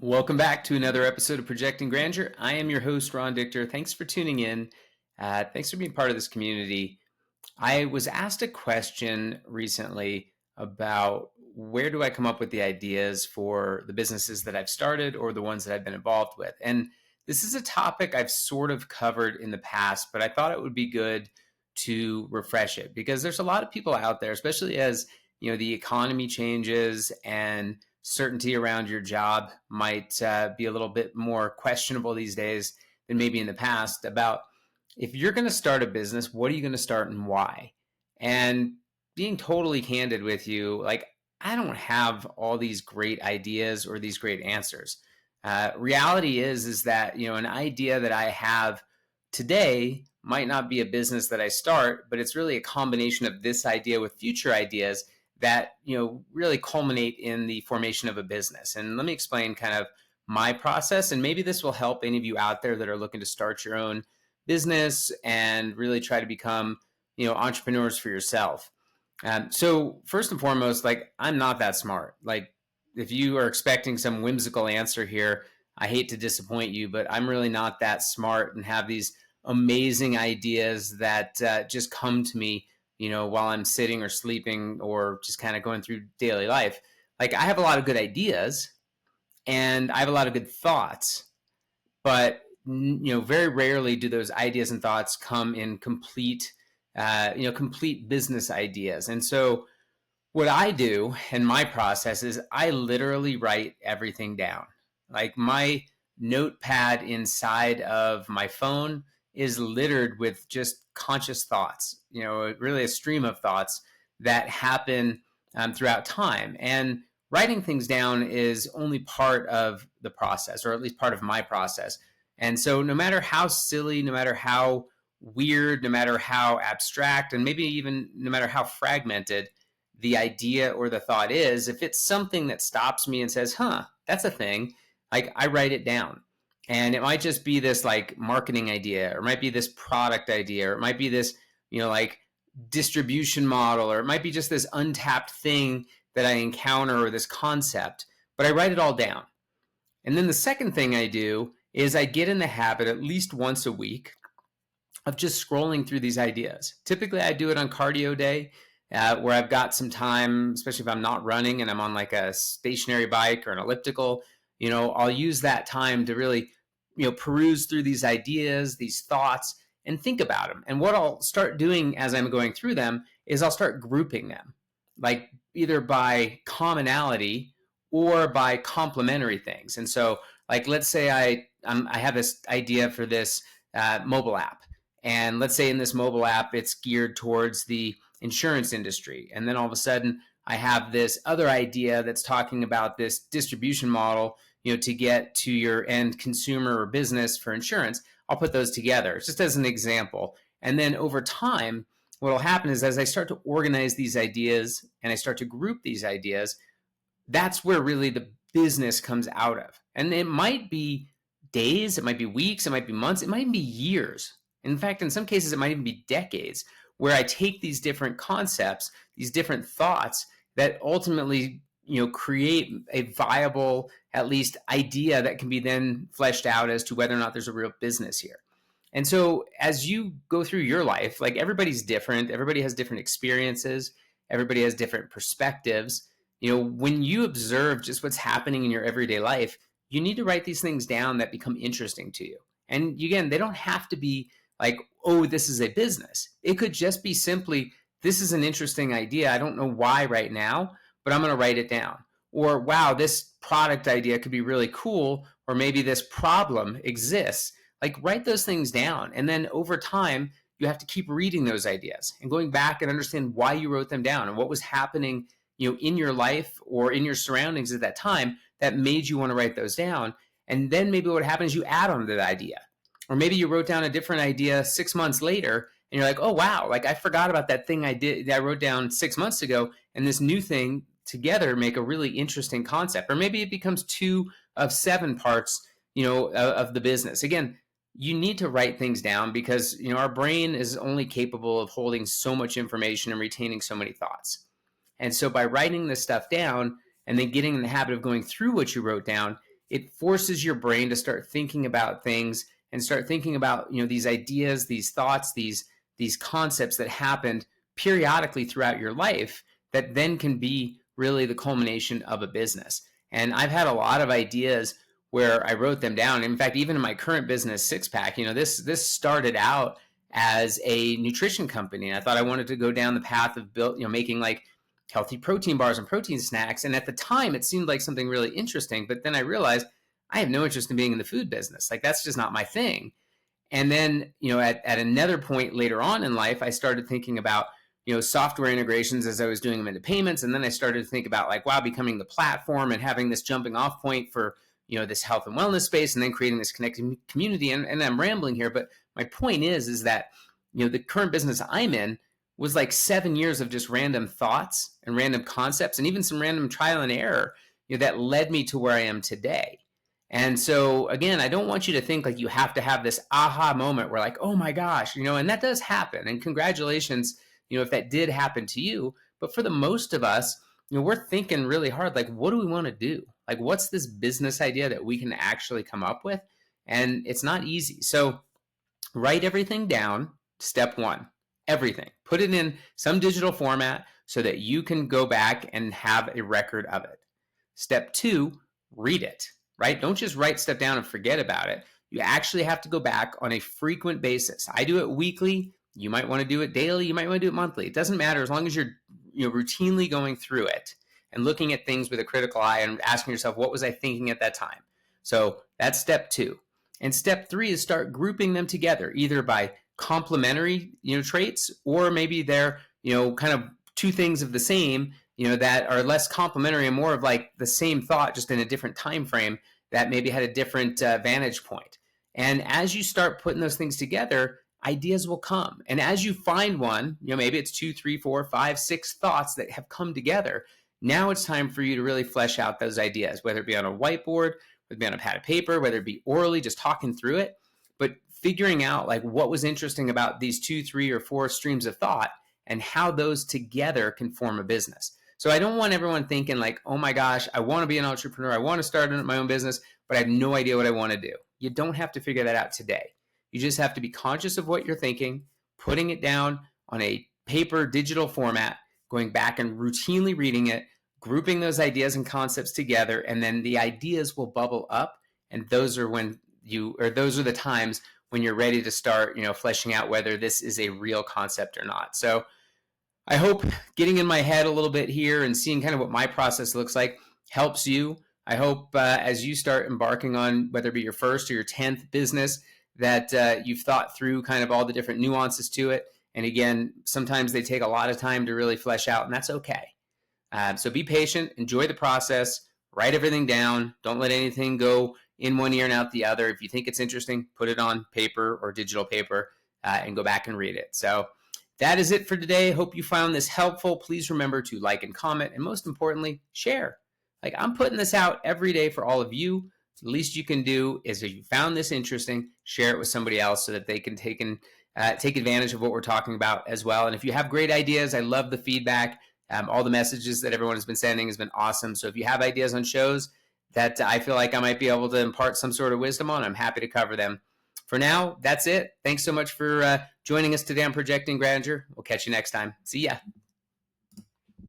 Welcome back to another episode of Projecting Grandeur. I am your host, Ron Dichter. Thanks for tuning in. Thanks for being part of this community. I was asked a question recently about where do I come up with the ideas for the businesses that I've started or the ones that I've been involved with. And this is a topic I've sort of covered in the past, but I thought it would be good to refresh it because there's a lot of people out there, especially as the economy changes and certainty around your job might be a little bit more questionable these days than maybe in the past about if you're going to start a business, what are you going to start and why? And being totally candid with you, like I don't have all these great ideas or these great answers. Reality is that an idea that I have today might not be a business that I start, but it's really a combination of this idea with future ideas that really culminate in the formation of a business. And let me explain kind of my process, and maybe this will help any of you out there that are looking to start your own business and really try to become entrepreneurs for yourself. So first and foremost, like I'm not that smart. Like if you are expecting some whimsical answer here, I hate to disappoint you, but I'm really not that smart and have these amazing ideas that just come to me while I'm sitting or sleeping or just kind of going through daily life. Like I have a lot of good ideas and I have a lot of good thoughts, but very rarely do those ideas and thoughts come in complete business ideas. And so what I do in my process is I literally write everything down. Like my notepad inside of my phone is littered with just conscious thoughts, really a stream of thoughts that happen throughout time. And writing things down is only part of the process, or at least part of my process. And so no matter how silly, no matter how weird, no matter how abstract, and maybe even no matter how fragmented the idea or the thought is, if it's something that stops me and says, that's a thing, like I write it down. And it might just be this like marketing idea, or it might be this product idea, or it might be this, like distribution model, or it might be just this untapped thing that I encounter or this concept, but I write it all down. And then the second thing I do is I get in the habit at least once a week of just scrolling through these ideas. Typically I do it on cardio day, where I've got some time, especially if I'm not running and I'm on like a stationary bike or an elliptical. I'll use that time to really peruse through these ideas, these thoughts, and think about them. And what I'll start doing as I'm going through them is I'll start grouping them, like either by commonality or by complementary things. And so like let's say I have this idea for this mobile app, and let's say in this mobile app it's geared towards the insurance industry, and then all of a sudden I have this other idea that's talking about this distribution model to get to your end consumer or business for insurance. I'll put those together just as an example. And then over time, what will happen is as I start to organize these ideas and I start to group these ideas, that's where really the business comes out of. And it might be days, it might be weeks, it might be months, it might even be years. In fact, in some cases, it might even be decades, where I take these different concepts, these different thoughts that ultimately create a viable, at least idea that can be then fleshed out as to whether or not there's a real business here. And so as you go through your life, like everybody's different, everybody has different experiences, everybody has different perspectives. When you observe just what's happening in your everyday life, you need to write these things down that become interesting to you. And again, they don't have to be like, oh, this is a business. It could just be simply, this is an interesting idea. I don't know why right now, but I'm going to write it down. Or, wow, this product idea could be really cool, or maybe this problem exists. Like write those things down. And then over time, you have to keep reading those ideas and going back and understand why you wrote them down and what was happening, in your life or in your surroundings at that time that made you want to write those down. And then maybe what happens, you add on to that idea. Or maybe you wrote down a different idea 6 months later and you're like, oh, wow, like I forgot about that thing that I wrote down 6 months ago, and this new thing together make a really interesting concept. Or maybe it becomes 2 of 7 parts, of the business. Again, you need to write things down because, our brain is only capable of holding so much information and retaining so many thoughts. And so by writing this stuff down and then getting in the habit of going through what you wrote down, it forces your brain to start thinking about things and start thinking about, these ideas, these thoughts, these concepts that happened periodically throughout your life that then can be really the culmination of a business. And I've had a lot of ideas where I wrote them down. In fact, even in my current business, Six Pack, this started out as a nutrition company. And I thought I wanted to go down the path of making like healthy protein bars and protein snacks. And at the time, it seemed like something really interesting. But then I realized I have no interest in being in the food business. Like, that's just not my thing. And then, at another point later on in life, I started thinking about, software integrations as I was doing them into payments. And then I started to think about like, wow, becoming the platform and having this jumping off point for, this health and wellness space, and then creating this connected community. And I'm rambling here, but my point is that, the current business I'm in was like 7 years of just random thoughts and random concepts and even some random trial and error, that led me to where I am today. And so, again, I don't want you to think like you have to have this aha moment where like, oh my gosh, and that does happen. And congratulations, if that did happen to you. But for the most of us, we're thinking really hard, like, what do we want to do? Like, what's this business idea that we can actually come up with? And it's not easy. So write everything down. Step one, everything. Put it in some digital format so that you can go back and have a record of it. Step two, read it. Right? Don't just write stuff down and forget about it. You actually have to go back on a frequent basis. I do it weekly. You might want to do it daily. You might want to do it monthly. It doesn't matter as long as you're routinely going through it and looking at things with a critical eye and asking yourself, what was I thinking at that time? So that's step two. And step three is start grouping them together, either by complementary traits, or maybe they're kind of two things of the same, that are less complementary and more of like the same thought, just in a different time frame that maybe had a different vantage point. And as you start putting those things together, ideas will come. And as you find one, maybe it's 2, 3, 4, 5, 6 thoughts that have come together. Now it's time for you to really flesh out those ideas, whether it be on a whiteboard, whether it be on a pad of paper, whether it be orally, just talking through it, but figuring out like what was interesting about these 2, 3, or 4 streams of thought and how those together can form a business. So I don't want everyone thinking like, oh my gosh, I want to be an entrepreneur. I want to start my own business, but I have no idea what I want to do. You don't have to figure that out today. You just have to be conscious of what you're thinking, putting it down on a paper, digital format, going back and routinely reading it, grouping those ideas and concepts together, and then the ideas will bubble up. And those are those are the times when you're ready to start, fleshing out whether this is a real concept or not. So I hope getting in my head a little bit here and seeing kind of what my process looks like helps you. I hope as you start embarking on whether it be your first or your 10th business, that you've thought through kind of all the different nuances to it. And again, sometimes they take a lot of time to really flesh out, and that's okay. So be patient, enjoy the process, write everything down. Don't let anything go in one ear and out the other. If you think it's interesting, put it on paper or digital paper and go back and read it. So that is it for today. Hope you found this helpful. Please remember to like and comment, and most importantly, share. Like, I'm putting this out every day for all of you. The least you can do is, if you found this interesting, share it with somebody else so that they can take advantage of what we're talking about as well. And if you have great ideas, I love the feedback. All the messages that everyone has been sending has been awesome. So if you have ideas on shows that I feel like I might be able to impart some sort of wisdom on, I'm happy to cover them. For now, that's it. Thanks so much for joining us today on Projecting Grandeur. We'll catch you next time. See ya.